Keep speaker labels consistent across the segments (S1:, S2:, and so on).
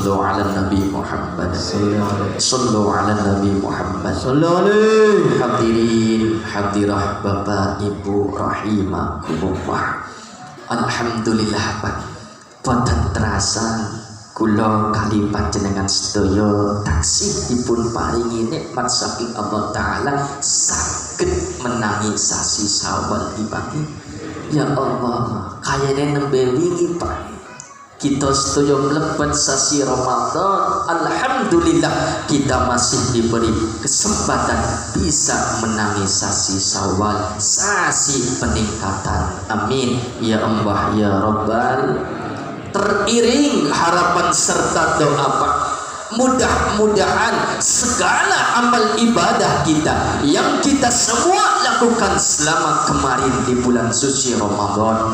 S1: Sallu ala Nabi Muhammad. Sallu ala Nabi Muhammad. Hadirin hadirah Bapak Ibu rahimakumullah. Alhamdulillah Pak. Boten terasa kula kali panjenengan sedaya taksih dipun paringi nikmat saking Allah Ta'ala saged menangi sasi Syawal ibadi. Ya Allah, kayane nembe wingi Pak kita sedaya mlebet sasi Ramadan. Alhamdulillah kita masih diberi kesempatan bisa menangi sasi Syawal, sasi peningkatan. Amin ya Allah ya Rabbal. Teriring harapan serta doa Pak, mudah-mudahan segala amal ibadah kita yang kita semua lakukan selama kemarin di bulan suci Ramadan,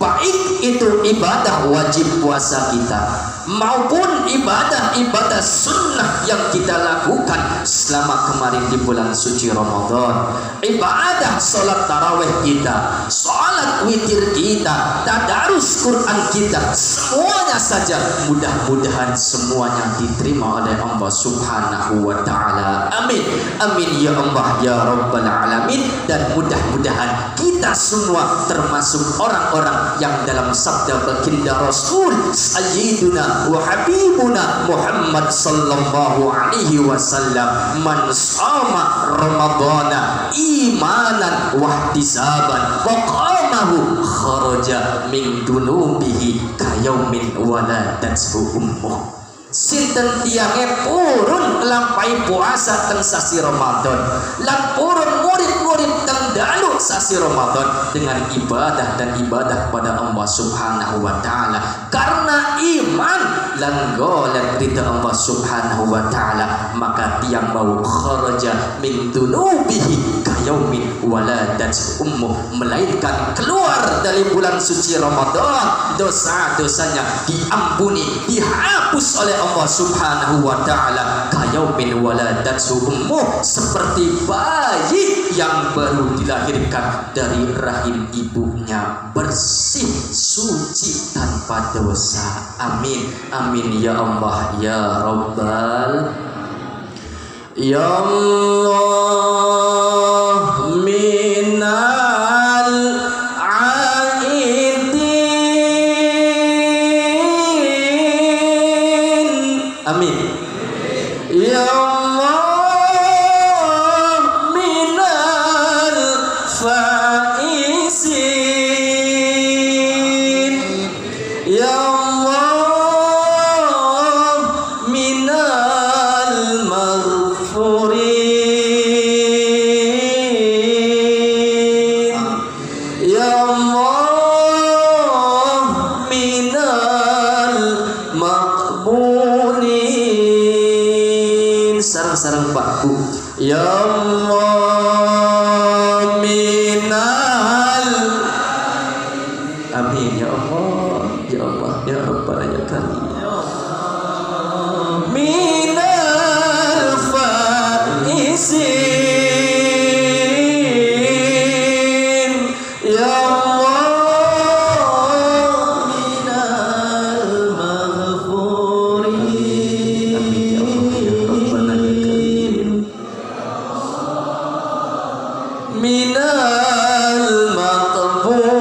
S1: baik itu ibadah wajib puasa kita maupun ibadah-ibadah sunnah yang kita lakukan selama kemarin di bulan suci Ramadan, ibadah sholat tarawih kita, sholat witir kita, tadarus Quran kita, semuanya saja mudah-mudahan semuanya diterima oleh Allah Subhanahu wa Ta'ala. Amin amin ya Allah ya Rabbal Alamin. Dan mudah-mudahan kita semua termasuk orang-orang yang dalam sabda baginda Rasul Sayyiduna wa Habibuna Muhammad sallallahu alaihi wasallam, man shama ramadhana imanan wa ihtisaban wa qamahu kharaja min dunubihi kayaumin waladathu ummuh. Sinten tiange purun nglampahi puasa teng sasi Ramadan lan purun murid-murid teng dalu sasi Ramadan dengan ibadah dan ibadah pada Allah Subhanahu wa Ta'ala karena iman lan golek ridha Allah Subhanahu wa Ta'ala, maka tiang mau kharaja min dunubihi kayaumin waladathu ummuh, melainkan keluar dari bulan suci Ramadan dosa-dosanya diampuni, dihapus oleh Allah Subhanahu wa Ta'ala kayaumin waladathu ummuh, seperti bayi yang baru dilahirkan dari rahim ibunya, bersih suci tanpa dosa. Amin amin ya Allah ya Rabbal. Ya Allah minal aidin. Amin ya Allah minal faisin. Ya Allah minal maghfurin. Ya Allah minal maqbulin. Sarang-sarang Pak Bu. Ya Allah minal. Amin ya Allah ya Allah ya Rabbal ya Karim. Minal faisin. Ya Allah minal maghfurin. Amin ya Allah ya Rabbal ya Karim. Minal maqbulin.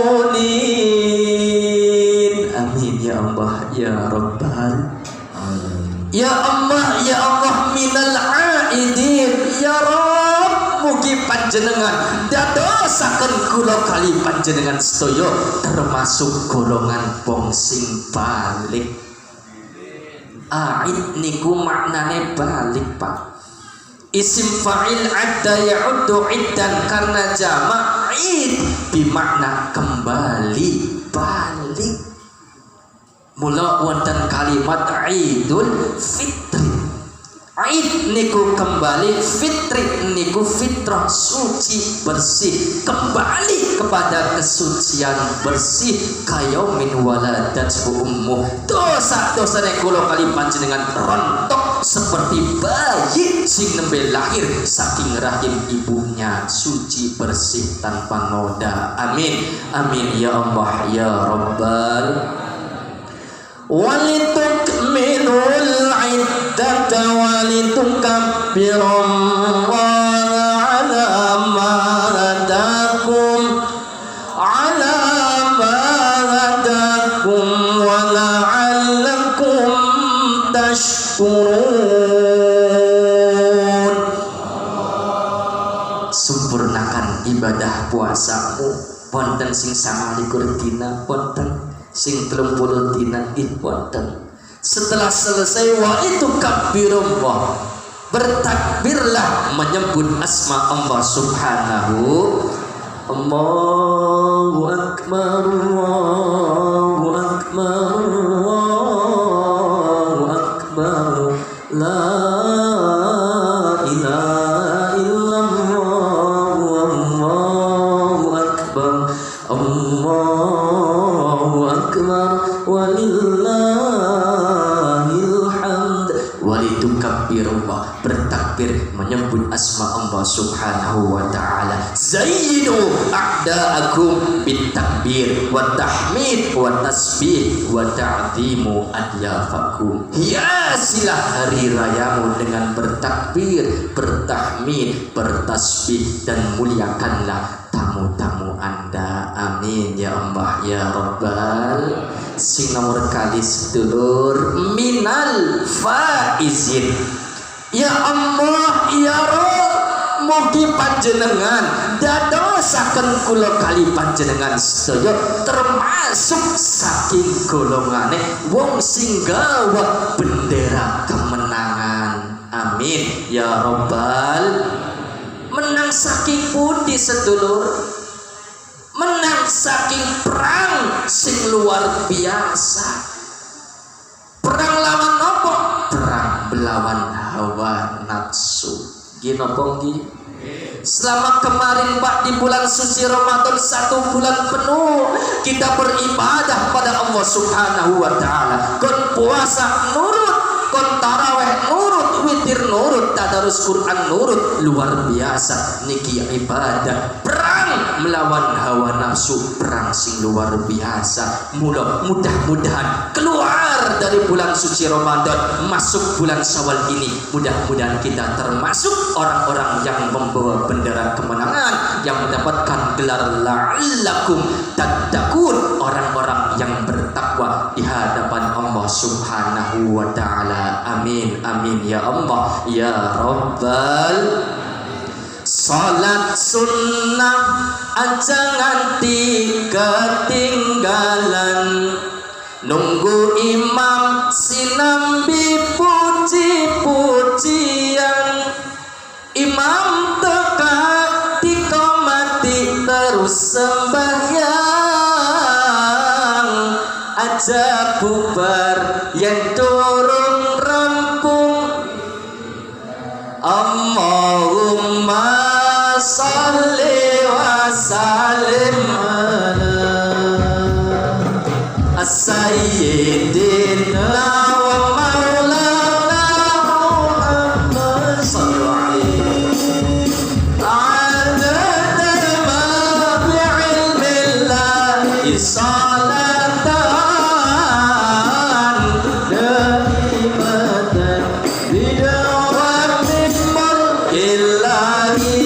S1: Amin ya Allah ya Rabbal. Ya Allah ya Allah minal aidin. Ya Rabb, mugi panjenengan dadosaken kula kali panjenengan sedaya termasuk golongan wong sing balik. Aid niku maknane balik Pak. Isim fa'il adda ya'uddu iddan, karena jamak id bimakna kembali, balik. Mula wonten kalimat Idul Fitri. Id niku kembali, fitri niku fitrah, suci bersih, kembali kepada kesucian bersih. Kayaumin waladathu ummuh, dosa-dosa kula kali panjenengan rontok seperti bayi sing nembe lahir saking rahim ibunya, suci bersih tanpa noda. Amin amin ya Allah ya Rabbal. Walitukmil walitukabirul iddata walitukabbirullaha ala ma hadakum wa la'allakum tashkurun. Sempurnakan ibadah puasamu. Wonten sing 29 dina, wonten sing 30 dina, wonten. Setelah selesai wa itu kabbirullah, bertakbirlah menyebut asma Allah subhanahu. Allahu akbar, Allahu akbar, Allahu akbar, la ilaha illallah, Allahu akbar, Allahu akbar, walillahil hamd. Walitukabbirullah, bertakbir menyebut asma Allah subhanahu wa ta'ala. Zayyinu a'da'akum bitakbir wa tahmid wa tasbih wa ta'zimu adyafakum. Hiasilah hari rayamu dengan bertakbir, bertahmid, bertasbih, dan muliakanlah tamu-tamu Anda. Amin ya Allah ya Rabbal. Sing nomor kali sedulur minal faizin. Ya Allah ya Rabb, mugi panjenengan dadosaken kula kali panjenengan sedaya termasuk saking golongane wong sing gawa bendera kemenangan. Amin ya Rabbal. Menang saking pundi sedulur? Menang saking perang sing luar biasa. Perang lawan apa? Perang melawan hawa nafsu. Gino bonggi. Selama kemarin Pak di bulan suci Ramadan 1 bulan penuh kita beribadah pada Allah subhanahu wa ta'ala. Kon puasa nurut, kon taraweh nurut, witir nurut, tadarus Quran nurut. Luar biasa niki ibadah. Perang melawan hawa nafsu, perang sing luar biasa. Mudah-mudahan keluar dari bulan suci Ramadan masuk bulan Syawal ini, mudah-mudahan kita termasuk orang-orang yang membawa bendera kemenangan, yang mendapatkan gelar la'allakum tattaqun, orang-orang yang bertakwa di hadapan Allah subhanahu wa ta'ala. Amin amin ya Allah ya Rabbal. Salat sunnah aja nganti ketinggalan, nunggu imam sinambi puji-pujian. Imam teka dikomati terus sembahyang, aja bubar yang turun rampung. Allahumma salli wa sallim ala sayyidina wa maulana Muhammad sallallahu alaihi adada ma bi'ilmillahi salatan daimatan bidawamin mulkillahi.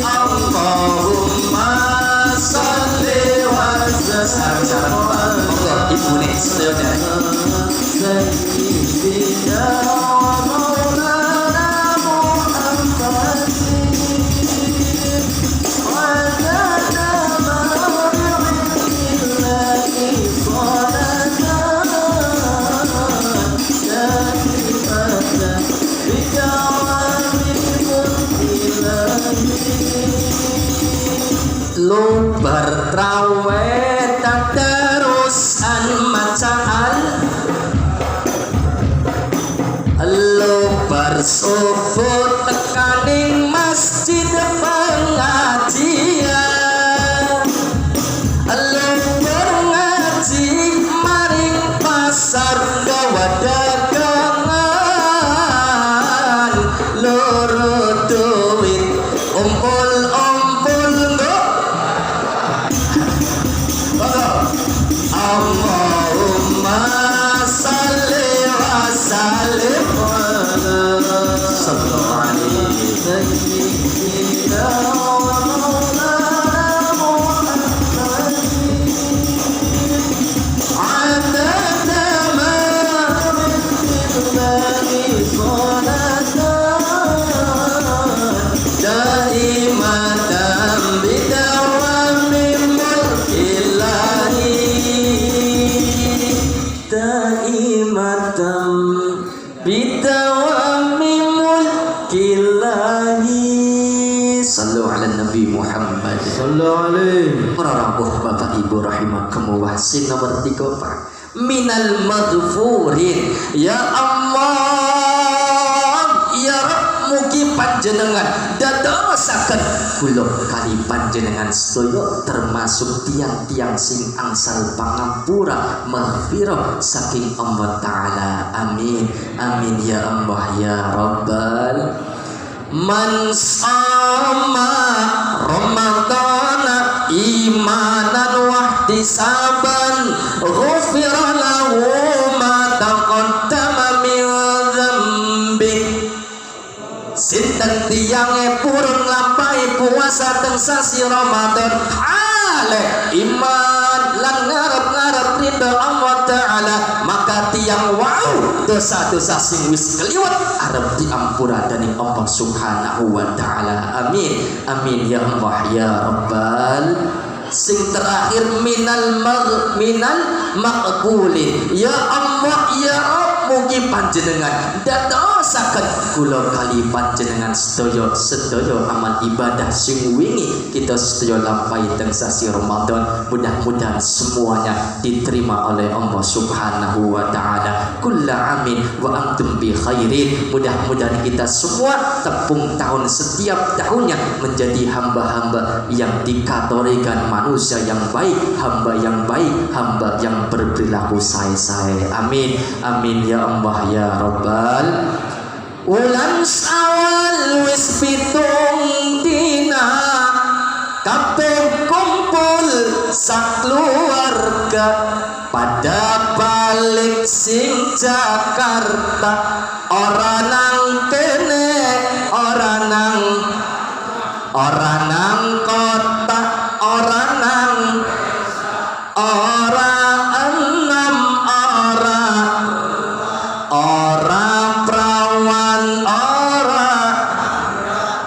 S1: Allahumma salli wa sallim. Monggo ibu nih sedaya sayyidina wa maulana Muhammad wa lana ma bi'ilmillahi salatan daimatan bidawamin mulkillahi. Lubar traweh tadarusan macaan, lubar subuh tekaning masjid pengajian, lubar ngaji maring pasar gawa dagangan, loro duit umpul-umpul nggo. Allahumma rawuh Bapak Ibu rahimakumullah. Sin nomor 3 Pak. Minal maghfurin. Ya Allah, ya Rabb, mugi panjenengan dadosaken kula kali panjenengan sedaya termasuk tiang-tiang sing angsal pangampura maghfirah saking Allah Ta'ala. Amin. Amin ya Allah ya Rabbal. Man sama Ramadana imanan wahtisaban ghufira lahu ma taqaddama min dzambi. Sinten tiyange purun lampahi puasa teng sasi Ramadan ale iman lan ngarep-ngarep ridha Allah Ta'ala, maka tiang wau dosa-dosa sing wis keliwat arep diampura dening Allah Subhanahu wa Ta'ala. Amin. Amin ya Allah ya Rabbal. Sing terakhir minal maqbulin. Ya Allah ya Rabb, mugi panjenengan dadosaken kula kali panjenengan sedaya amal ibadah sing wingi kita sedaya lampahi teng sasi Ramadan, mudah-mudahan semuanya diterima oleh Allah Subhanahu wa Ta'ala. Kullu amin wa antum bi khairin. Mudah-mudahan kita semua tepung tahun setiap tahunnya menjadi hamba-hamba yang dikategorikan manusia yang baik, hamba yang baik, hamba yang berperilaku sae-sae. Amin. Amin ya Allah ya Rabbal. Ulan awal wis pitung dina kabeh kumpul sakluarga pada balik sing Jakarta, ora nang kene ora nang kota, ora nang ora enam ora prawan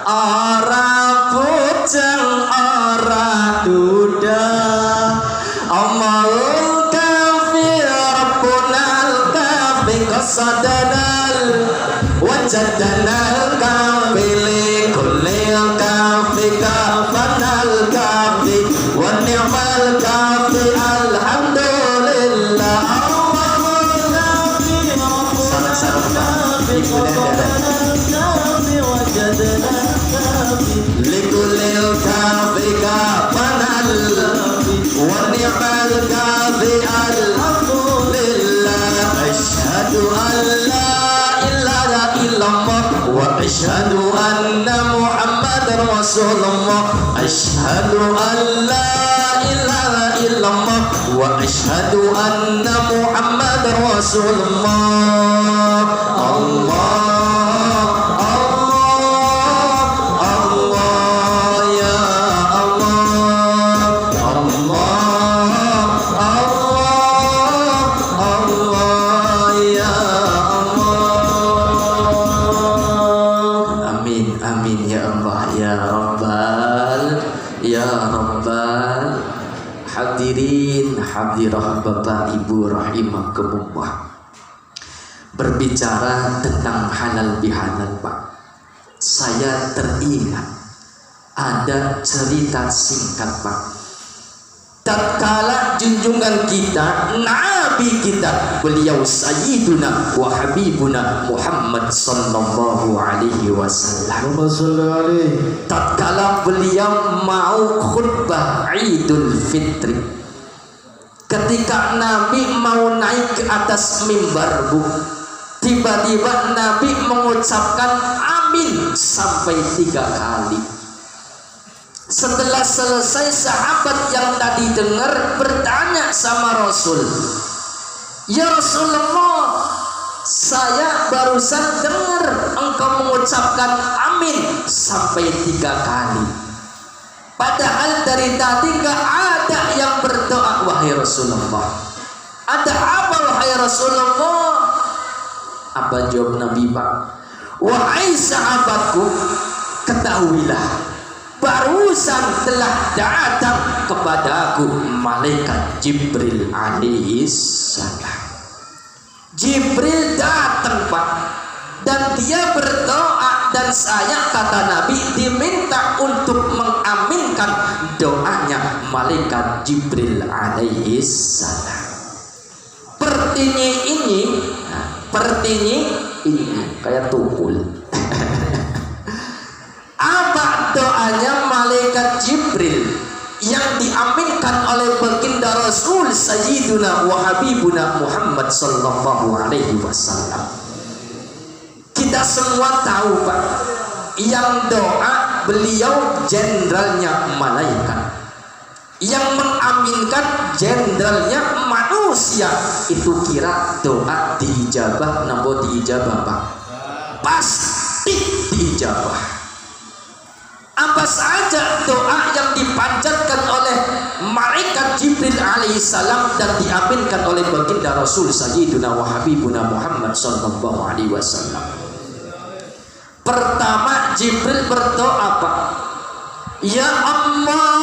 S1: ora bujang ora duda. Amal kafir rabbunal kafi qasadanal wajadanal kafili kullil kafi kafanal kafi wa ni'mal kafi alhamdulillah. Likulil kafi kafanal wa ni'mal kafi alhamdulillah. Asyhadu an la ilaha illallah wa asyhadu anna Muhammadar Rasulullah. Asyhadu an la ilaha illallah wa asyhadu anna Muhammadar Rasulullah. Allah hadirah Bapak Ibu rahimakumullah. Berbicara tentang halal bihalal Pak, saya teringat ada cerita singkat Pak. Tatkala junjungan kita, Nabi kita, beliau Sayyiduna wa Habibuna Muhammad sallallahu alaihi wasallam, tatkala beliau mau khutbah Idul Fitri, ketika Nabi mau naik ke atas mimbar Bu, tiba-tiba Nabi mengucapkan amin sampai 3 kali. Setelah selesai, sahabat yang tadi dengar bertanya sama Rasul, ya Rasulullah, saya barusan dengar engkau mengucapkan amin sampai 3 kali, padahal dari tadi gak ada yang berdoa. Wahai Rasulullah, ada apa wahai Rasulullah? Apa jawab Nabi Pak? Wahai sahabatku, ketahuilah, barusan telah datang kepadaku malaikat Jibril alaihissalam. Jibril datang Pak, dan dia berdoa, dan saya, kata Nabi, diminta untuk mengaminkan doanya malaikat Jibril alaihi salam. Pertini ini kayak tukul. Apa doanya malaikat Jibril yang diaminkan oleh baginda Rasul Sayyiduna wa Habibuna Muhammad sallallahu alaihi wasallam? Kita semua tahu Pak, yang doa beliau jenderalnya malaikat, yang mengaminkan jenderalnya manusia. Itu kira doa diijabah nabo diijabah Pak? Pasti diijabah. Apa saja doa yang dipanjatkan oleh malaikat Jibril alaihissalam dan diaminkan oleh baginda Rasul Sayyiduna wa Habibuna Muhammad sallallahu alaihi wasallam. Pertama, Jibril berdoa Pak, ya Allah,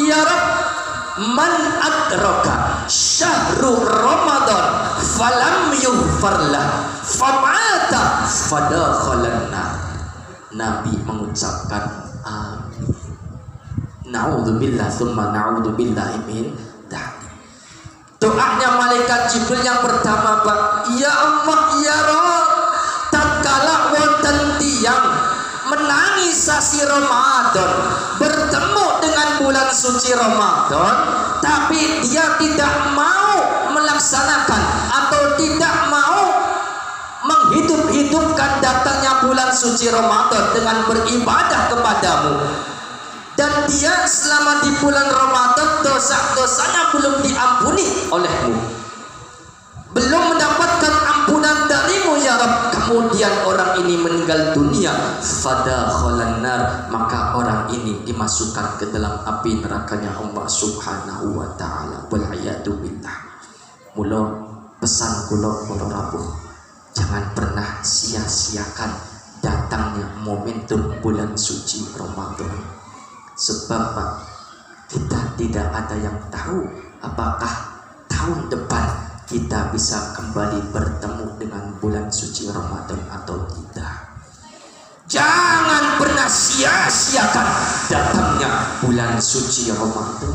S1: ya Rabb, man adraka syahrul Ramadan falam yughfarlah famata fadakhalan nar. Nabi mengucapkan amin. Na'udzubillah tsumma na'udzubillah min dzalik. Doanya malaikat Jibril yang pertama Pak, ya Allah, ya Rabb, tatkala wonten tiyang menangis sasi Ramadan, bertemu dengan bulan suci Ramadan, tapi dia tidak mau melaksanakan atau tidak mau menghidup-hidupkan datangnya bulan suci Ramadan dengan beribadah kepadamu, dan dia selama di bulan Ramadan dosa-dosanya belum diampuni olehmu, belum mendapatkan ampunan darimu ya Rabb, kemudian orang ini meninggal dunia, fadakhalan nar, maka orang ini dimasukkan ke dalam api nerakanya Allah subhanahu wa ta'ala. Wal'iyadu billah. Mula pesan kula para rawuh, jangan pernah sia-siakan datangnya momentum bulan suci Ramadan. Sebab Pak, kita tidak ada yang tahu apakah tahun depan kita bisa kembali bertemu dengan bulan suci Ramadan atau tidak. Jangan pernah sia-siakan datangnya bulan suci Ramadan.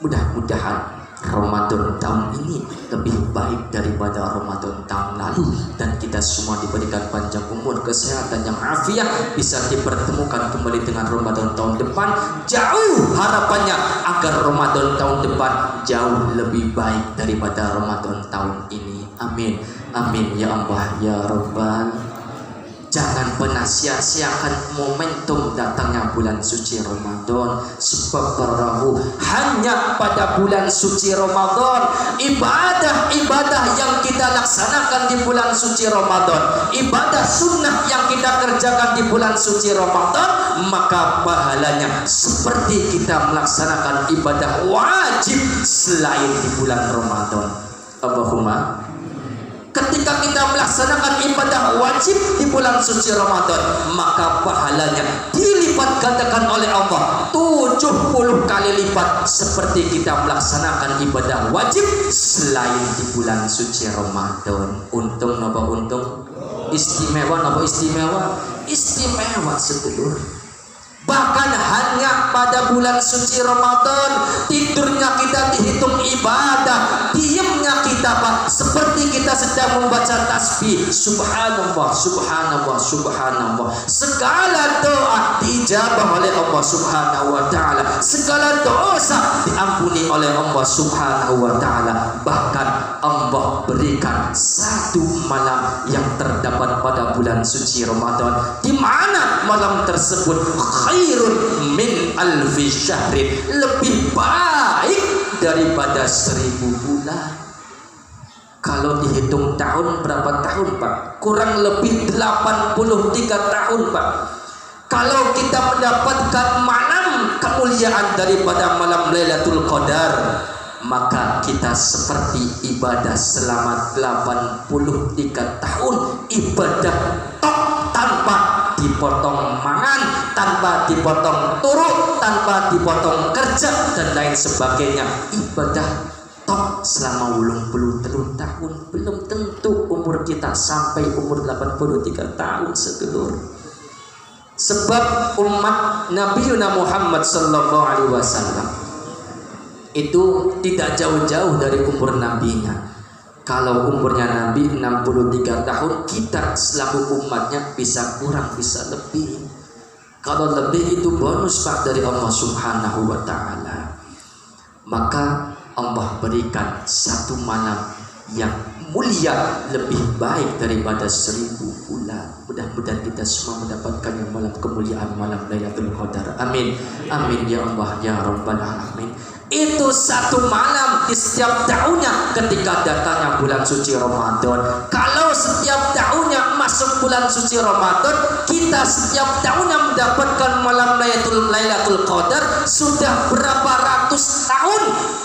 S1: Mudah-mudahan Ramadan tahun ini lebih baik daripada Ramadan tahun lalu, dan kita semua diberikan panjang umur, kesehatan yang afiat, bisa dipertemukan kembali dengan Ramadan tahun depan. Jauh harapannya agar Ramadan tahun depan jauh lebih baik daripada Ramadan tahun ini. Amin, amin ya Allah ya Rabbal. Jangan pernah sia-siakan momentum datangnya bulan suci Ramadan. Sebab barahu, hanya pada bulan suci Ramadan, ibadah-ibadah yang kita laksanakan di bulan suci Ramadan, ibadah sunnah yang kita kerjakan di bulan suci Ramadan, maka pahalanya seperti kita melaksanakan ibadah wajib selain di bulan Ramadan. Allahumma. Ketika kita melaksanakan ibadah wajib di bulan suci Ramadan, maka pahalanya dilipat gandakan oleh Allah 70 kali lipat seperti kita melaksanakan ibadah wajib selain di bulan suci Ramadan. Untung napa untung? Istimewa napa istimewa? Istimewa sedulur. Bahkan hanya pada bulan suci Ramadan, tidurnya kita dihitung ibadah, diamnya kita Pak seperti kita sedang membaca tasbih. Subhanallah, subhanallah, subhanallah. Segala doa diijabah oleh Allah subhanahu wa ta'ala, segala dosa diampuni oleh Allah subhanahu wa ta'ala. Bahkan Allah berikan satu malam yang terdapat pada bulan suci Ramadan, di mana malam tersebut khairun min alfi syahrin, lebih baik daripada 1000 bulan. Kalau dihitung tahun, berapa tahun Pak? Kurang lebih 83 tahun Pak. Kalau kita mendapatkan malam kemuliaan daripada malam Lailatul Qadar, maka kita seperti ibadah selama 83 tahun, ibadah tok tanpa dipotong mangan, tanpa dipotong turu, tanpa dipotong kerja dan lain sebagainya. Ibadah tok selama 83 tahun. Belum tentu umur kita sampai umur 83 tahun sedulur. Sebab umat Nabi Muhammad sallallahu alaihi wasallam itu tidak jauh-jauh dari umur nabinya. Kalau umurnya Nabi 63 tahun, kita selaku umatnya bisa kurang, bisa lebih. Kalau lebih itu bonus Pak dari Allah Subhanahu wa taala. Maka Allah berikan satu malam yang mulia lebih baik daripada 1000 bulan. Mudah-mudahan kita semua mendapatkan yang malam kemuliaan malam Lailatul Qadar. Amin. Amin ya Allah ya Rabbal alamin. Itu satu malam di setiap tahunnya ketika datangnya bulan suci Ramadan. Kalau setiap tahunnya masuk bulan suci Ramadan, kita setiap tahunnya mendapatkan malam Lailatul Qadar, sudah berapa ratus tahun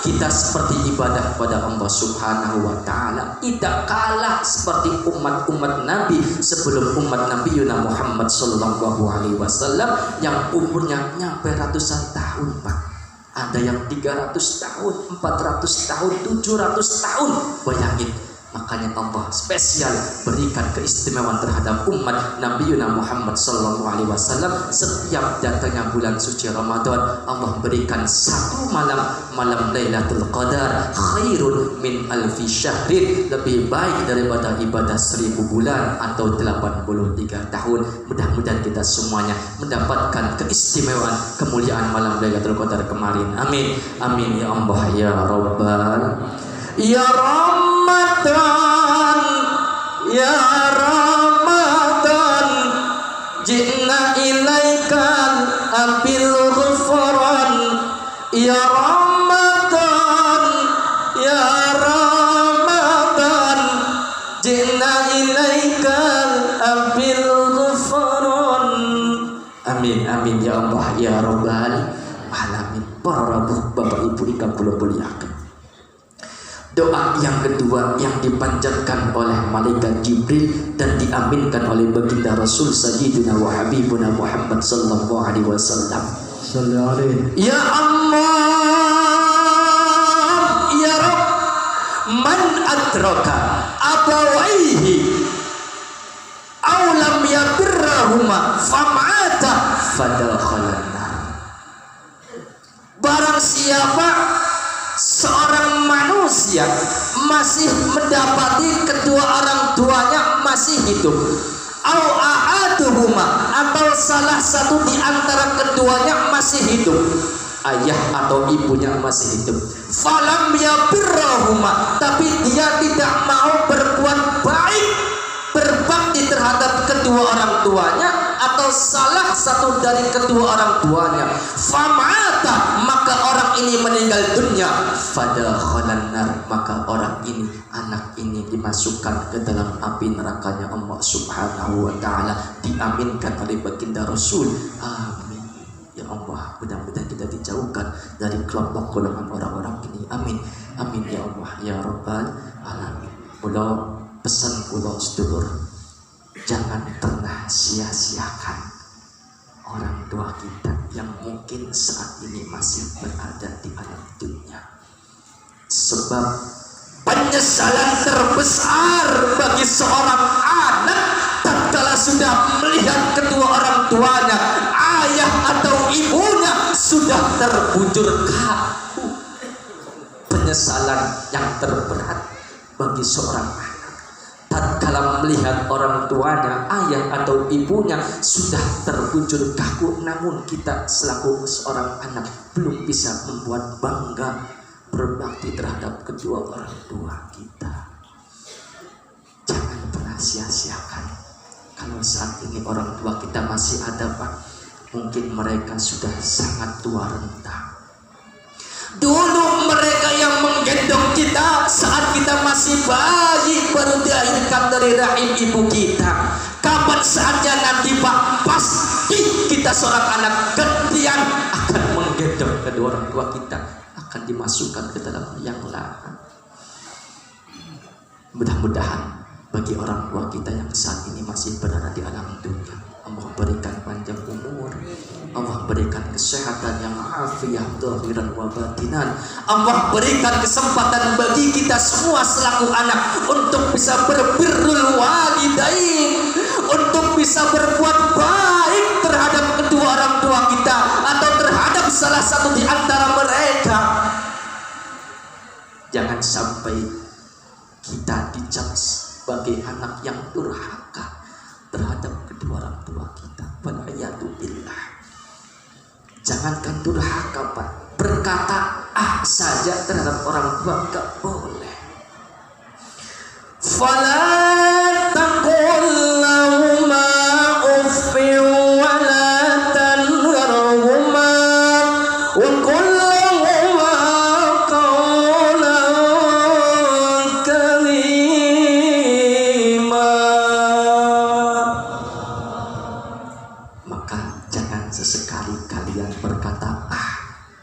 S1: kita seperti ibadah pada Allah Subhanahu wa taala. Tidak kalah seperti umat-umat Nabi sebelum umat Nabi Muhammad sallallahu alaihi wasallam yang umurnya nyampe ratusan tahun, Pak. Ada yang 300 tahun, 400 tahun, 700 tahun. Bayangin. Makanya Allah spesial berikan keistimewaan terhadap umat Nabi Muhammad sallallahu alaihi wasallam. Setiap datangnya bulan suci Ramadan, Allah berikan satu malam Lailatul Qadar khairun min alfi syahrin, lebih baik daripada ibadah 1000 bulan atau 83 tahun. Mudah-mudahan kita semuanya mendapatkan keistimewaan kemuliaan malam Lailatul Qadar kemarin. Amin. Amin ya Allah ya Rabbal ya Ramadan, ya Ramadan, ji'na ilaikal abil ghufran, ya Ramadan, ya Ramadan, ji'na ilaikal abil ghufran. Amin, amin ya Allah ya Rabbal alamin. Para bapak ibu ingkang kula muliakan, doa yang kedua yang dipanjatkan oleh malaikat Jibril dan diaminkan oleh baginda Rasul Sayyidina wa Habibuna Muhammad sallallahu alaihi wasallam. Ya Allah, ya Rabb, man adraka abawaihi aw lam yabirrahuma famata fadakhalan nar. Barang siapa seorang manusia masih mendapati kedua orang tuanya masih hidup, au ahaduhuma, atau salah satu di antara keduanya masih hidup, ayah atau ibunya masih hidup, falam yabirrahuma, tapi dia tidak mau berbuat baik, berbakti terhadap kedua orang tuanya atau salah satu dari kedua orang tuanya, famata, maka orang ini meninggal dunia, fadakhalan nar, maka orang ini, anak ini dimasukkan ke dalam api nerakanya Allah Subhanahu wa taala, diaminkan oleh baginda Rasul. Amin ya Allah, mudah-mudahan kita dijauhkan dari kelompok golongan orang-orang ini. Amin. Amin ya Allah ya Rabbal alamin. Kula pesan kula sedulur, jangan pernah sia-siakan orang tua kita yang mungkin saat ini masih berada di alam dunia. Sebab penyesalan terbesar bagi seorang anak tatkala sudah melihat kedua orang tuanya, ayah atau ibunya sudah terbujur kaku. Penyesalan yang terberat bagi seorang anak tatkala melihat orang tuanya, ayah atau ibunya sudah terbujur kaku, namun kita selaku seorang anak belum bisa membuat bangga berbakti terhadap kedua orang tua kita. Jangan pernah sia-siakan. Kalau saat ini orang tua kita masih ada, Pak, mungkin mereka sudah sangat tua renta. Dulu mereka yang menggendong kita saat kita masih bayi, baru dilahirkan dari rahim ibu kita. Kapan saatnya nanti, Pak, pasti kita seorang anak gantian akan menggendong kedua orang tua kita, akan dimasukkan ke dalam liang lahat. Mudah-mudahan bagi orang tua kita yang saat ini masih berada di alam dunia, Allah berikan panjang umur, Allah berikan kesehatan yang afiah zahiran wa batinan. Allah berikan kesempatan bagi kita semua selaku anak untuk bisa berbirrul walidain, untuk bisa berbuat baik terhadap kedua orang tua kita atau terhadap salah satu di antara mereka. Jangan sampai kita dicap sebagai anak yang durhaka terhadap kedua orang tua kita. Wal'iyadzubillah. Jangankan durhaka, Pak, berkata saja terhadap orang tua gak boleh. Fala taqul lahuma uffin wa la tanharhuma wa qul lahuma qawlan karima. Maka jangan sesekali kalian berkata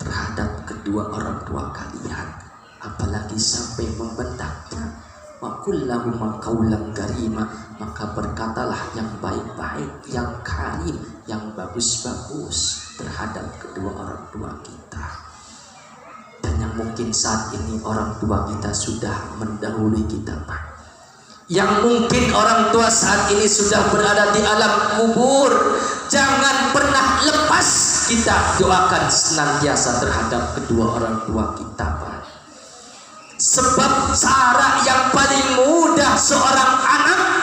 S1: terhadap kedua orang tua kalian, apalagi sampai membentangnya. Wa qul lahuma qawlan karima, maka berkatalah yang baik-baik, yang karim, yang bagus-bagus terhadap kedua orang tua kita. Dan yang mungkin saat ini orang tua kita sudah mendahului kita, Pak. Yang mungkin orang tua saat ini sudah berada di alam kubur, jangan pernah lepas kita doakan senantiasa terhadap kedua orang tua kita, Pak. Sebab cara yang paling mudah seorang anak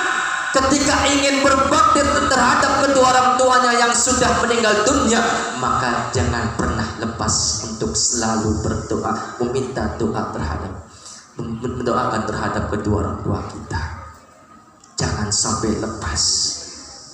S1: ketika ingin berbakti terhadap kedua orang tuanya yang sudah meninggal dunia, maka jangan pernah lepas untuk selalu berdoa, meminta doa terhadap, mendoakan terhadap kedua orang tua kita. Jangan sampai lepas.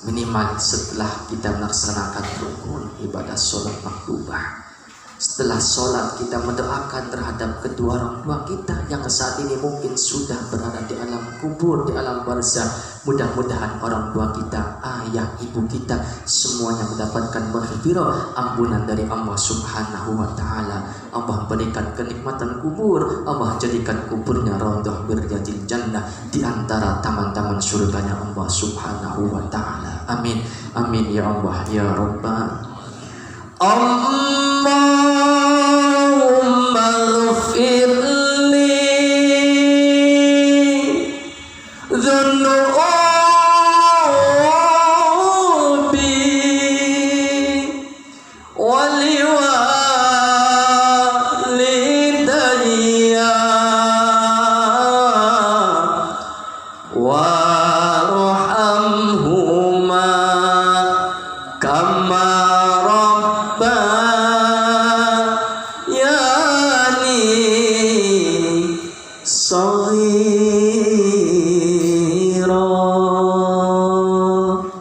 S1: Minimal setelah kita melaksanakan rukun ibadah sholat maktubah, setelah sholat kita mendoakan terhadap kedua orang tua kita yang saat ini mungkin sudah berada di alam kubur, di alam barzah. Mudah-mudahan orang tua kita, ayah, ibu kita semuanya mendapatkan maghfirah, ampunan dari Allah Subhanahu wa ta'ala. Allah berikan kenikmatan kubur, Allah jadikan kuburnya raudhah miryatil jannah, di antara taman-taman surganya Allah Subhanahu wa ta'ala. Amin, amin ya Allah ya Rabbal. Allahumma ighfirli dhunubi wa liwalidayya warhamhuma kama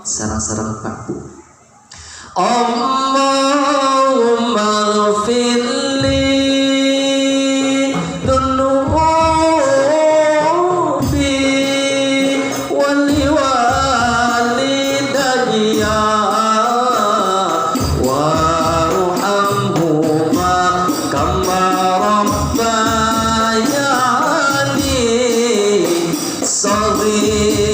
S1: sarang-sarang Pak Bu. Allahumma ighfirli dhunubi wa liwalidayya warhamhuma kama rabbayani shaghira.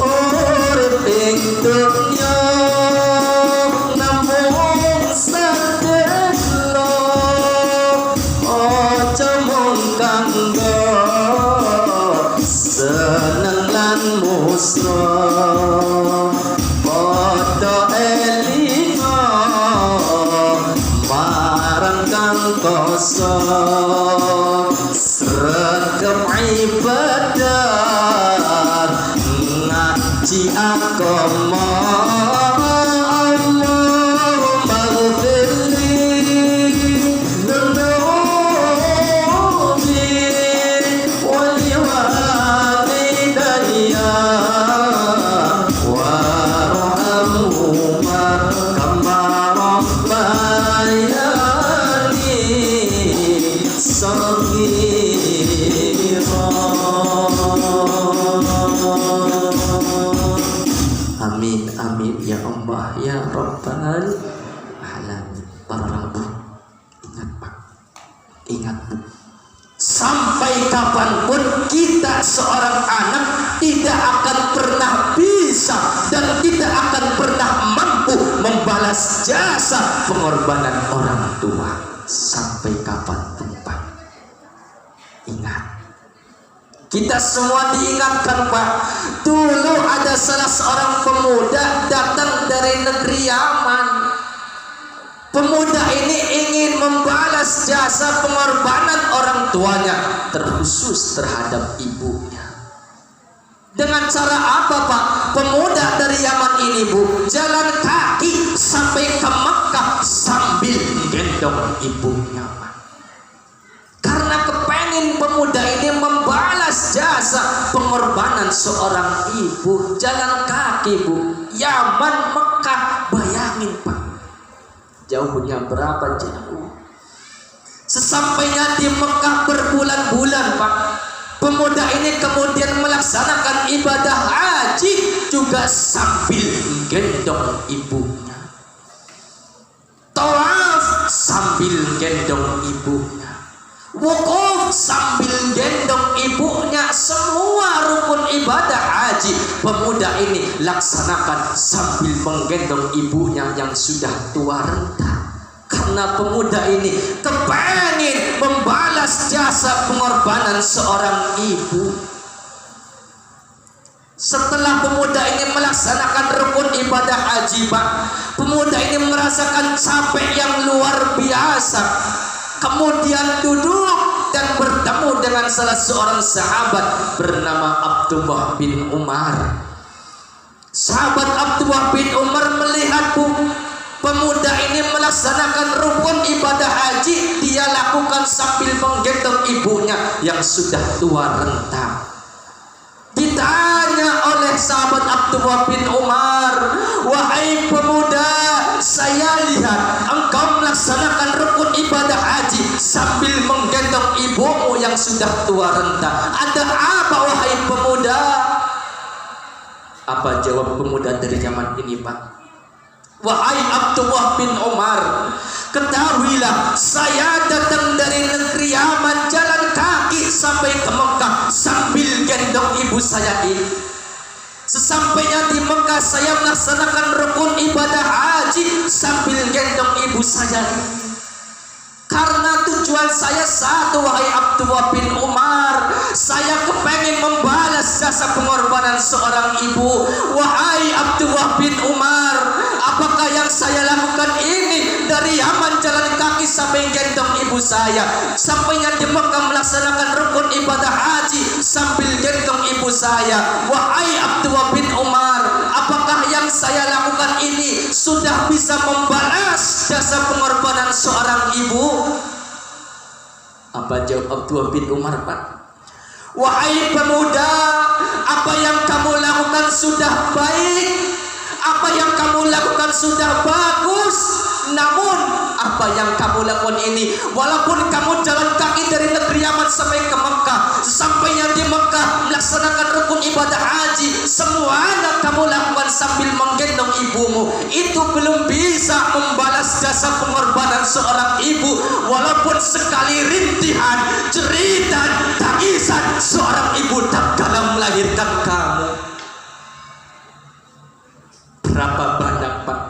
S1: Urip ing dunya namung sadelo, aja mung kanggo seneng lan musra. Padha elinga marang kang koso sregep ibadah ngaji agama. Allahumma Ingat Bu, sampai kapanpun kita seorang anak tidak akan pernah bisa dan tidak akan pernah mampu membalas jasa pengorbanan orang tua. Sampai kapanpun Pak. Ingat, kita semua diingatkan Pak. Dulu ada salah seorang pemuda datang dari negeri Yaman. Pemuda ini ingin membalas jasa pengorbanan orang tuanya, terkhusus terhadap ibunya. Dengan cara apa Pak? Pemuda dari Yaman ini Bu, jalan kaki sampai ke Mekah sambil menggendong ibunya Pak. Karena kepengen pemuda ini membalas jasa pengorbanan seorang ibu, jalan kaki Bu, Yaman Mekah. Bayangin Pak, jauhnya berapa jauh. Sesampainya di Mekah berbulan-bulan Pak, pemuda ini kemudian melaksanakan ibadah haji juga sambil menggendong ibunya. Tawaf sambil gendong ibunya. Wukuf sambil gendong ibunya. Semua rukun ibadah haji pemuda ini laksanakan sambil menggendong ibunya yang sudah tua renta. Karena pemuda ini kepengen membalas jasa pengorbanan seorang ibu. Setelah pemuda ini melaksanakan rukun ibadah haji Pak, pemuda ini merasakan capek yang luar biasa. Kemudian duduk dan bertemu dengan salah seorang sahabat bernama Abdullah bin Umar. Sahabat Abdullah bin Umar melihat Bu, pemuda ini melaksanakan rukun ibadah haji, dia lakukan sambil menggendong ibunya yang sudah tua renta. Ditanya oleh sahabat Abdullah bin Umar, wahai pemuda, saya lihat engkau melaksanakan rukun ibadah haji sambil menggendong ibumu yang sudah tua renta. Ada apa wahai pemuda? Apa jawab pemuda dari zaman ini Pak? Wahai Abdullah bin Umar, ketahuilah saya datang dari negeri Yaman, jalan kaki sampai ke Mekah sambil gendong ibu saya ini. Sesampainya di Mekah saya melaksanakan rukun ibadah haji sambil gendong ibu saya ini. Karena tujuan saya satu wahai Abdullah bin Umar, saya kepengen membalas jasa pengorbanan seorang ibu. Wahai Abdullah bin Umar, apakah yang saya lakukan ini dari Yaman jalan kaki sampai gendong ibu saya, sampainya di Mekah melaksanakan rukun ibadah haji sambil gendong ibu saya. Wahai Abdullah bin Umar, apakah yang saya lakukan ini sudah bisa membalas jasa pengorbanan seorang ibu? Apa jawab Abdullah bin Umar Pak? Wahai pemuda, apa yang kamu lakukan sudah baik, apa yang kamu lakukan sudah bagus. Namun apa yang kamu lakukan ini, walaupun kamu jalan kaki dari negeri Yaman sampai ke Mekah, sampainya di Mekah melaksanakan rukun ibadah haji, semuanya kamu lakukan sambil menggendong ibumu, itu belum bisa membalas jasa pengorbanan seorang ibu. Walaupun sekali rintihan, jeritan, tangisan seorang ibu tak kala melahirkan kamu. Berapa banyak Pak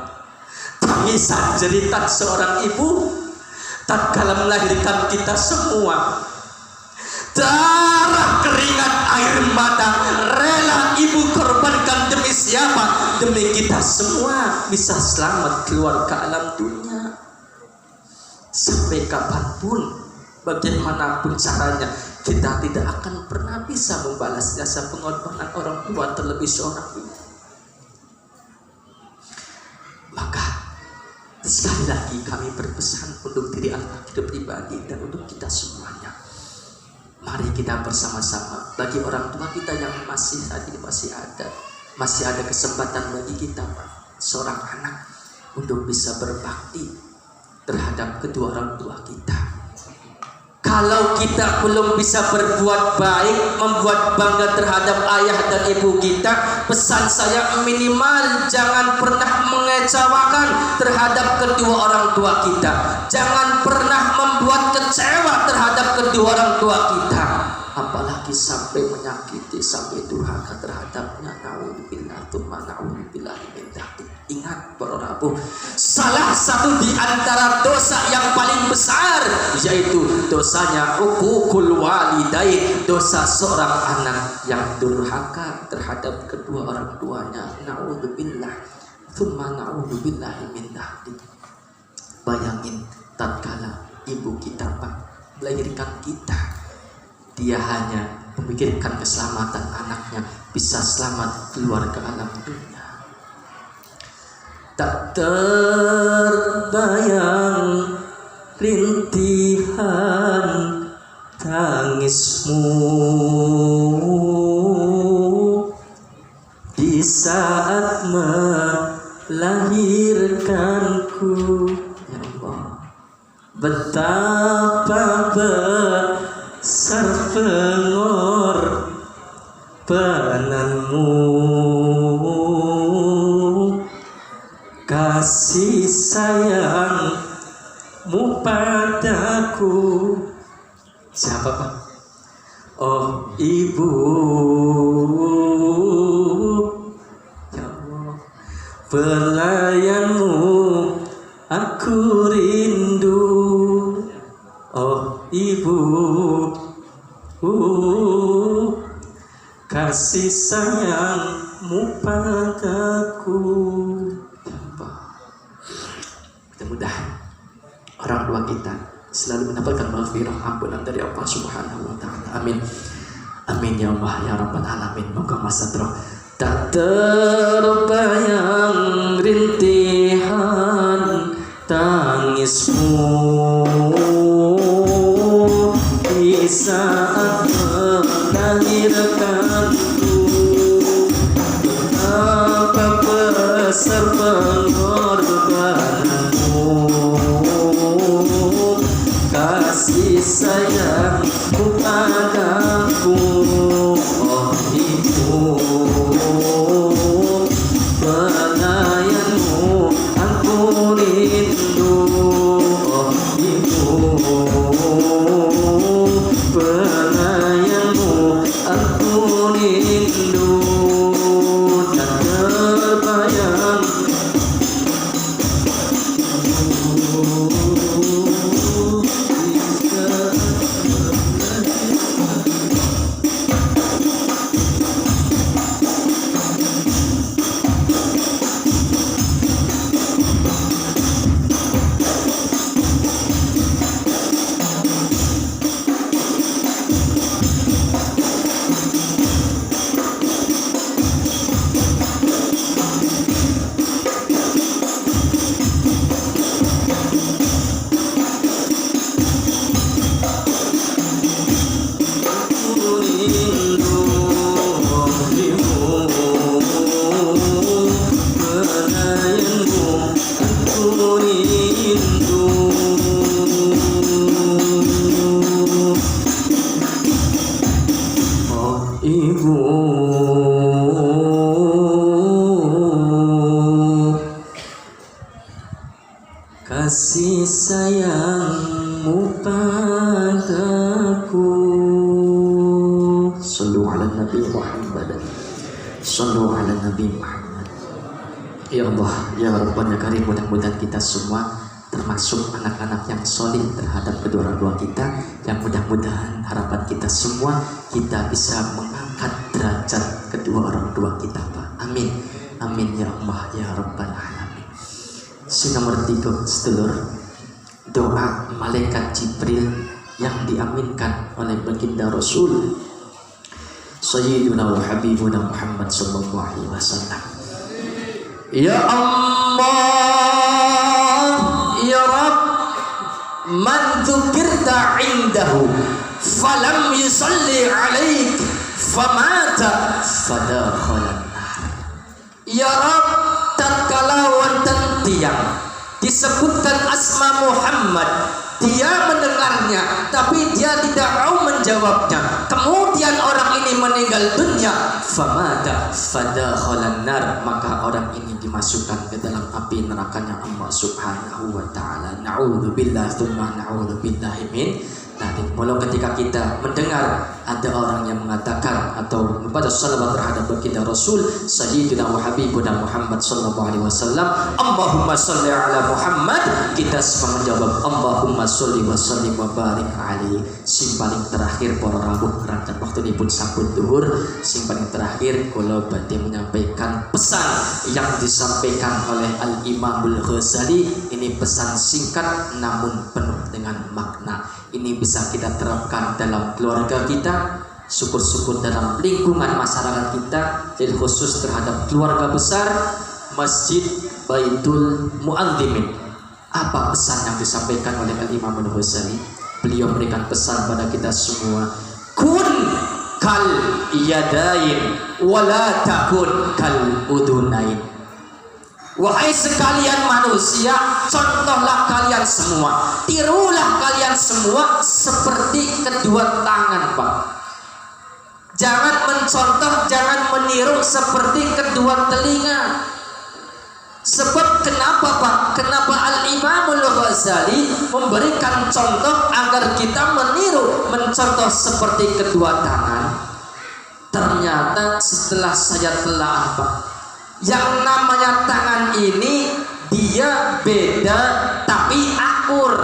S1: tangisan jeritan seorang ibu tatkala melahirkan kita semua. Darah, keringat, air mata rela ibu korbankan demi siapa? Demi kita semua bisa selamat keluar ke alam dunia. Sampai kapanpun, bagaimanapun caranya, kita tidak akan pernah bisa membalas jasa pengorbanan orang tua, terlebih seorang ibu. Maka sekali lagi kami berpesan untuk diri anak hidup pribadi dan untuk kita semuanya. Mari kita bersama-sama, bagi orang tua kita yang masih ada kesempatan bagi kita Pak, seorang anak, untuk bisa berbakti terhadap kedua orang tua kita. Kalau kita belum bisa berbuat baik, membuat bangga terhadap ayah dan ibu kita, pesan saya minimal jangan pernah mengecewakan terhadap kedua orang tua kita. Jangan pernah membuat kecewa terhadap kedua orang tua kita, apalagi sampai menyakiti, sampai durhaka terhadapnya. Naudzubillah, tsumma naudzubillah min dzalik. Ingat para Rabu, salah satu di antara dosa yang paling besar yaitu dosanya uququl walidain, dosa seorang anak yang durhaka terhadap kedua orang tuanya. Naudzubillah, tsumma naudzubillah min dzalik. Bayangin tatkala ibu kita melahirkan kita, dia hanya memikirkan keselamatan anaknya bisa selamat keluar ke alam dunia. Tak terbayang rintihan tangismu di saat melahirkanku. Ya Allah, betapa besar pengorbananmu, kasih sayangmu padaku. Siapa Pak? Oh Ibu, ya Allah, pelayanmu aku rindu. Oh Ibu, kasih sayangmu padaku. Mudah-mudahan orang tua kita selalu mendapatkan maghfirah, ampunan dari Allah Subhanahu wa taala. Amin. Amin ya Allah ya rabbal alamin. Moga masa tak terbayang rintihan tangismu di saat melahirkanku. Betapa besar pengorbananmu, kasih sayangmu padaku. Oh Ibu, pelayanmu aku rindu. Oh Ibu, pelayanmu aku rindu. Tak terbayang kasih sayangmu padaku. Sallu ala Nabi Muhammad, sallu ala Nabi Muhammad. Ya Allah ya Rabbana Karim, mudah-mudahan kita semua termasuk anak-anak yang soleh terhadap kedua orang tua kita, yang mudah-mudahan harapan kita semua kita bisa mengangkat derajat kedua orang tua kita Pak. Amin amin ya Allah ya Rabbal Alamin. Nomor 3 sedulur, doa malaikat Jibril yang diaminkan oleh baginda Rasul Sayyiduna wa Habibuna Muhammad sallallahu alaihi wasallam. Ya Allah ya Rabb, man dzukirta indahu falam yusalli alaik famata fadakhalan nar. Ya Rabb, tatkala wonten tiyang disebutkan asma Muhammad, dia mendengarnya tapi dia tidak mau menjawabnya. Kemudian orang ini meninggal dunia, famada fadakhalan nar, maka orang ini dimasukkan ke dalam api nerakanya Allah Subhanahu wa taala. Na'udzubillah tsumma na'udzubillahi min. Walau ketika kita mendengar ada orang yang mengatakan atau membaca salawat terhadap baginda Rasul Sayyidina wa Habibuna Muhammad sallallahu alaihi wasallam, Allahumma sholli ala Muhammad, kita semua menjawab Allahumma sholli wa sallim wa barik alaihi. Sing paling terakhir para rawuh kerajaan waktu ini pun sampun duhur, sing paling terakhir kula badhe menyampaikan pesan yang disampaikan oleh Al-Imamul Ghazali. Ini pesan singkat namun penuh dengan makna. Ini bisa kita terapkan dalam keluarga kita, syukur-syukur dalam lingkungan masyarakat kita, jadi khusus terhadap keluarga besar Masjid Baitul Mu'adhdhimin. Apa pesan yang disampaikan oleh Al-Imam Al-Ghazali? Beliau memberikan pesan pada kita semua, kun kal yadain wala takun kal udunain. Wahai sekalian manusia, contohlah kalian semua, tirulah kalian semua seperti kedua tangan, Pak. Jangan mencontoh, jangan meniru seperti kedua telinga. Sebab kenapa, Pak? Kenapa Al-Imamul Ghazali memberikan contoh agar kita meniru, mencontoh seperti kedua tangan? Ternyata setelah saya telah, Pak, yang namanya tangan ini dia beda tapi akur.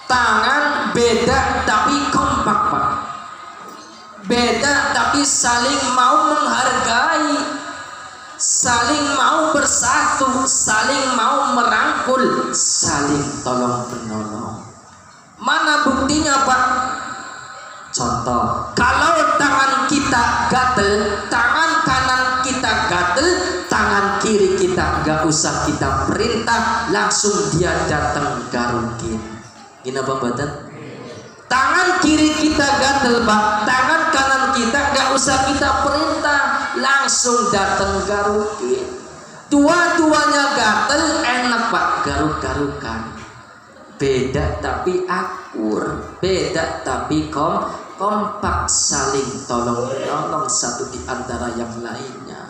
S1: Tangan beda tapi kompak, Pak. Beda tapi saling mau menghargai, saling mau bersatu, saling mau merangkul, saling tolong menolong. Mana buktinya, Pak? Contoh, kalau tangan kita gatel, tangan kanan kita gatel, tangan kiri kita gak usah kita perintah, langsung dia datang garukin. Gini apa badan? Tangan kiri kita gatel, Pak, tangan kanan kita gak usah kita perintah, langsung datang garukin. Dua-duanya gatel, enak, Pak, garuk-garukan. Beda tapi akur, beda tapi kompak, saling tolong menolong satu di antara yang lainnya.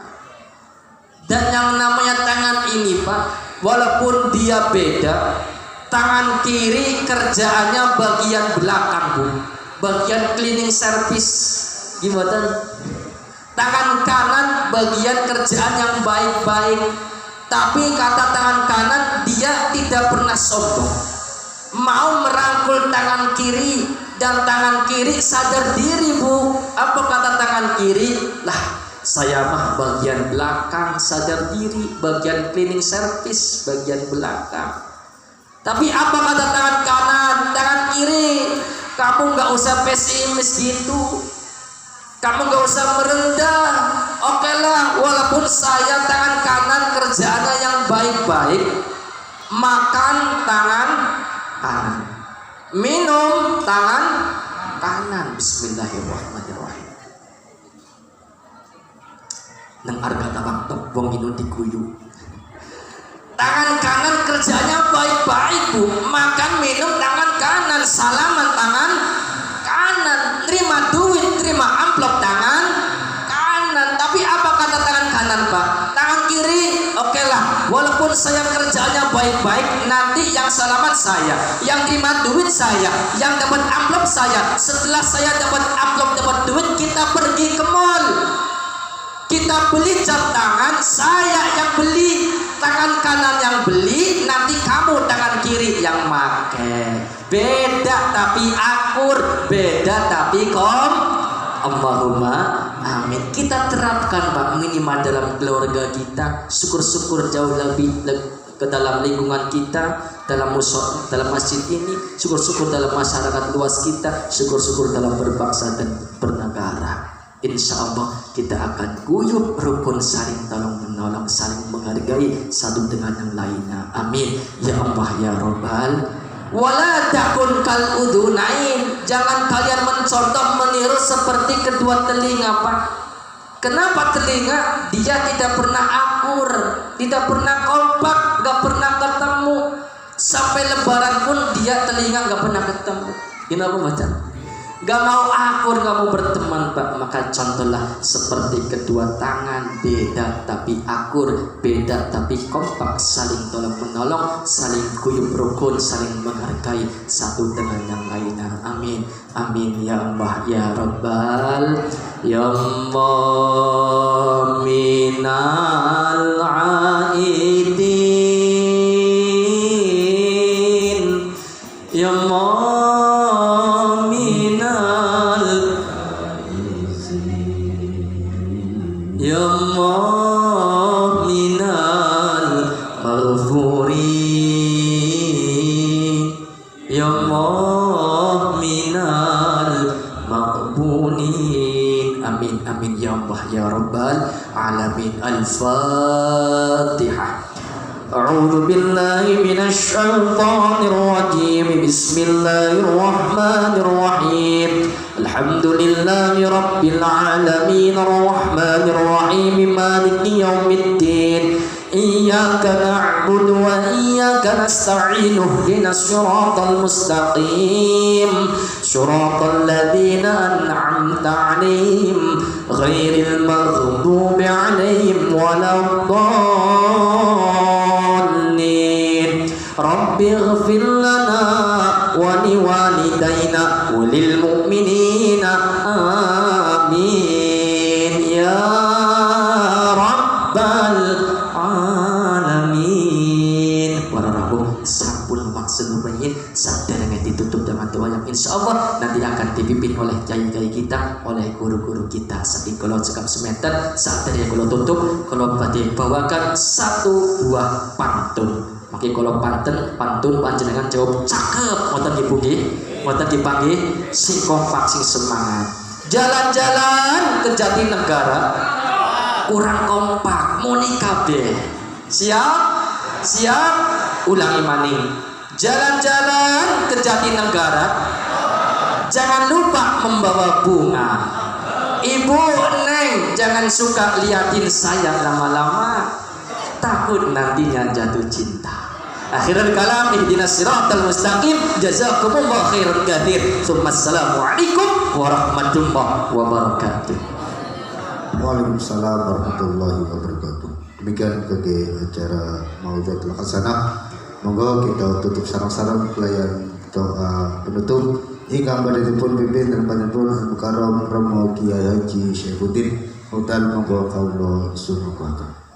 S1: Dan yang namanya tangan ini, Pak, walaupun dia beda, tangan kiri kerjaannya bagian belakang, Bu, bagian cleaning service, gimana? Tangan kanan bagian kerjaan yang baik-baik, tapi kata tangan kanan dia tidak pernah sombong, mau merangkul tangan kiri, dan tangan kiri sadar diri, Bu. Apa kata tangan kiri? Lah, saya mah bagian belakang, sadar diri, bagian cleaning service, bagian belakang. Tapi apa kata tangan kanan? Tangan kiri, kamu gak usah pesimis gitu, kamu gak usah merendah. Oke lah, walaupun saya tangan kanan kerjaannya yang baik-baik, makan tangan kanan, minum tangan kanan, bismillahirrahmanirrahim. Nang arga tabang tok wong inu diguyu. Tangan kanan kerjanya baik-baik, Bu, makan minum tangan kanan, salaman tangan kanan, terima duit, terima amplop tangan kanan. Tapi apa kata tangan kanan, Pak? Tangan kiri, oke lah, walaupun saya kerjanya baik-baik, nanti yang salaman saya, yang terima duit saya, yang dapat amplop saya. Setelah saya dapat amplop, dapat duit, kita pergi ke mall, kita beli jam tangan, saya yang beli, tangan kanan yang beli, nanti kamu tangan kiri yang make. Beda tapi akur, beda tapi Allahumma amin. Kita terapkan, Pak, minimal dalam keluarga kita. Syukur-syukur jauh lebih ke dalam lingkungan kita, dalam masjid ini, syukur-syukur dalam masyarakat luas kita, syukur-syukur dalam berbangsa dan bernegara. Insya Allah kita akan guyup rukun, saling tolong menolong, saling menghargai satu dengan yang lainnya. Amin ya Allah ya Rabbal. Wala takun kal udunain, jangan kalian mencontoh meniru seperti kedua telinga, Pak. Kenapa telinga? Dia tidak pernah akur, tidak pernah kompak, gak pernah ketemu. Sampai lebaran pun dia telinga gak pernah ketemu. Kenapa, Bacan? Gak mau akur, gak mau berteman Pak, maka contohlah seperti kedua tangan, beda tapi akur, beda tapi kompak, saling tolong menolong, saling guyub rukun, saling menghargai satu dengan yang lainnya. Amin, amin ya Allah ya Rabbal ya Allah minal aidin ya Allah ya Allah minal maghfurin ya Allah minal maqbunin. Amin amin ya Allah ya Rabbal alamin. Al-Fatihah. A'udzu billahi minasy syaithanir rajim. Bismillahirrahmanirrahim. Alhamdulillahi rabbil alamin arrahmanir rahim maliki yaumiddin. Iyyaka na'budu wa iyyaka nasta'in ihdinas siratal mustaqim siratal ladzina an'amta 'alaihim ghairil maghdubi 'alaihim waladdallin. Rabbi ighfir lana wa liwalidayna wa lil mu'minina amin ya rabbal alamin. Para rabu sampun maksud lumayan sadar dengan ditutup dengan doa yang insya Allah nanti akan dipimpin oleh kiai-kiai kita, oleh guru-guru kita. Saking kalau sekap semeter sadar ya kalau tutup kalau badhe bawakan satu buah pantun. Maka kalau pantun panjenengan jawab cakep, ngoten ibu nggih, ngoten dipanggih sing kompak sing semangat. Jalan-jalan ke Jatinegara kurang kompak, muni kabeh. Siap? Siap? Ulangi maning. Jalan-jalan ke Jatinegara jangan lupa membawa bunga. Ibu Neng jangan suka liatin saya lama-lama, takut nantinya jatuh cinta. Akhirul kalam ihdinas siratal mustaqim. Jazakumullah khairan katsir. Assalamualaikum warahmatullahi wabarakatuh.
S2: Waalaikumsalam warahmatullahi wabarakatuh. Demikian bagi acara Mau'izatul Hasanah. Monggo kita tutup sareng-sareng pelayan doa penutup hingga badhepun pimpin dan panjenengan Mukarram Romo Kiai Haji Syaifuddin Hutan. Monggo kaula sunukaken.